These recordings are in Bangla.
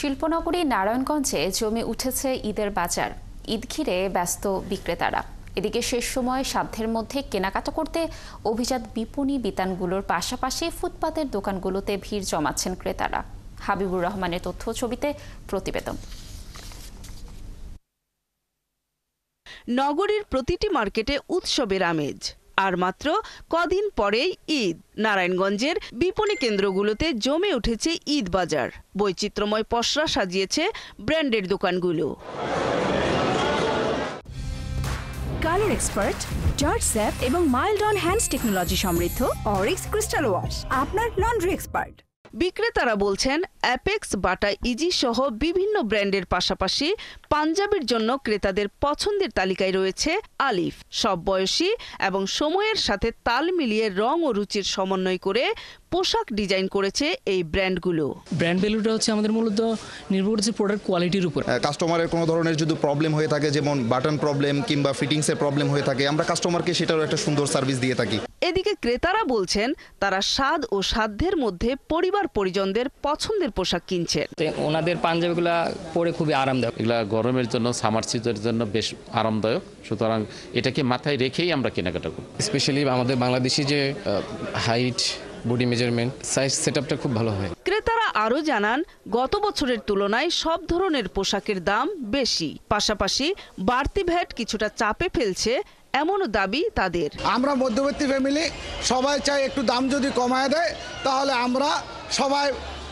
শিল্পনগরী নারায়ণগঞ্জে জমে উঠেছে ঈদের বাজার। ঈদ ঘিরে ব্যস্ত বিক্রেতারা। এদিকে শেষ সময় সাধ্যের মধ্যে কেনাকাটা করতে অভিজাত বিপণী বিতানগুলোর পাশাপাশি ফুটপাতের দোকানগুলোতে ভিড় জমাচ্ছেন ক্রেতারা। হাবিবুর রহমানের তথ্য ছবিতে প্রতিবেদন। নগরীর প্রতিটি মার্কেটে উৎসবের আমেজ। আর মাত্র কদিন পরেই ঈদ। নারায়ণগঞ্জের বিপণী কেন্দ্রগুলোতে জমে উঠেছে ঈদ বাজার। বৈচিত্র্যময় পসরা সাজিয়েছে ব্র্যান্ডের দোকানগুলো। কালার এক্সপার্ট, জর্জ স্যাপ এবং মাইল্ড অন হ্যান্ডস টেকনোলজি সমৃদ্ধ অরিক্স ক্রিস্টাল ওয়াশ আপনার লন্ড্রি এক্সপার্ট। বিক্রেতারা বলছেন অ্যাপেক্স, বাটা ইজি সহ বিভিন্ন ব্র্যান্ডের পাশাপাশি পাঞ্জাবির জন্য ক্রেতাদের পছন্দের তালিকায় রয়েছে আলিফ। সব বয়সী এবং সময়ের সাথে তাল মিলিয়ে রং ও রুচির সমন্বয় করে পোশাক ডিজাইন করেছে এই ব্র্যান্ডগুলো। ব্র্যান্ড ভ্যালুটা হচ্ছে আমাদের মূলত নির্ভর করছে প্রোডাক্ট কোয়ালিটির উপর। কাস্টমারের কোনো ধরনের যদি প্রবলেম হয়ে থাকে, যেমন বাটন প্রবলেম কিংবা ফিটিংসের প্রবলেম হয়ে থাকে, আমরা কাস্টমারকে সেটারও একটা সুন্দর সার্ভিস দিয়ে থাকি। এদিকে ক্রেতারা বলছেন তারা স্বাদ ও সাধ্যের মধ্যে পরিবার পরিজনদের পছন্দের পোশাক কিনছেন। ওনাদের পাঞ্জাবিগুলো পরে খুবই আরামদায়ক। এগুলা গরমের জন্য, সামার সিজনের জন্য বেশ আরামদায়ক, সুতরাং এটাকে মাথায় রেখেই আমরা কেনাকাটা করি। স্পেশালি আমাদের বাংলাদেশি যে হাইট, বডি মেজারমেন্ট, সাইজ সেটআপটা খুব ভালো হয়। ক্রেতারা আরও জানান গত বছরের তুলনায় সব ধরনের পোশাকের দাম বেশি। পাশাপাশি বাড়তি ভ্যাট কিছুটা চাপে ফেলছে এমনও দাবি তাদের। আমরা মধ্যবিত্ত ফ্যামিলি, সবাই চাই একটু দাম যদি কমায় দেয় তাহলে আমরা সবাই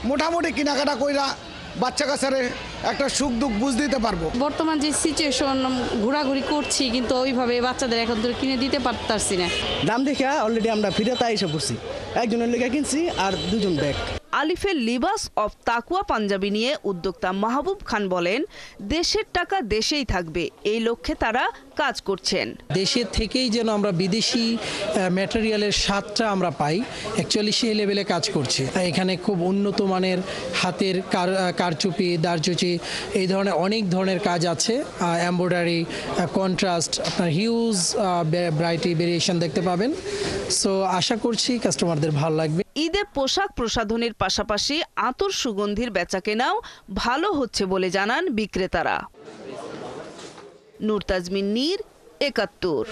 মোটামুটি কেনাকাটা কইরা বাচ্চা কাচ্চারে একটা সুখ দুঃখ বুঝ দিতে পারবো। বর্তমান যে সিচুয়েশন, ঘোরাঘুরি করছি কিন্তু ওইভাবে বাচ্চাদের এখন তো কিনে দিতে পারতাছি না। দাম দেখে অলরেডি আমরা ফিরতে এসে পড়ছি। একজনের লেগে কিনছি আর দুজন ব্যাগ। আলিফের লিবাস অফ তাকুয়া পাঞ্জাবি নিয়ে উদ্যোক্তা মাহবুব খান বলেন, দেশের টাকা দেশেই থাকবে, এই লক্ষ্যে তারা কাজ করছেন। দেশের থেকেই যেন আমরা বিদেশি ম্যাটেরিয়ালের স্বাদটা আমরা পাই, অ্যাকচুয়ালি সেই লেভেলে কাজ করছে। এখানে খুব উন্নত মানের হাতের কারচুপি, দারচুচি, এই ধরনের অনেক ধরনের কাজ আছে। এমব্রয়ডারি, কন্ট্রাস্ট, আপনার হিউজ ভ্যারাইটি ভেরিয়েশন দেখতে পাবেন। সো আশা করছি কাস্টমারদের ভালো লাগবে। ঈদে পোশাক প্রসাধনের পাশাপাশি আতর সুগন্ধির বেচাকেনাও ভালো হচ্ছে বলে জানান বিক্রেতারা। নূর তাজমিন নীর, ৭১।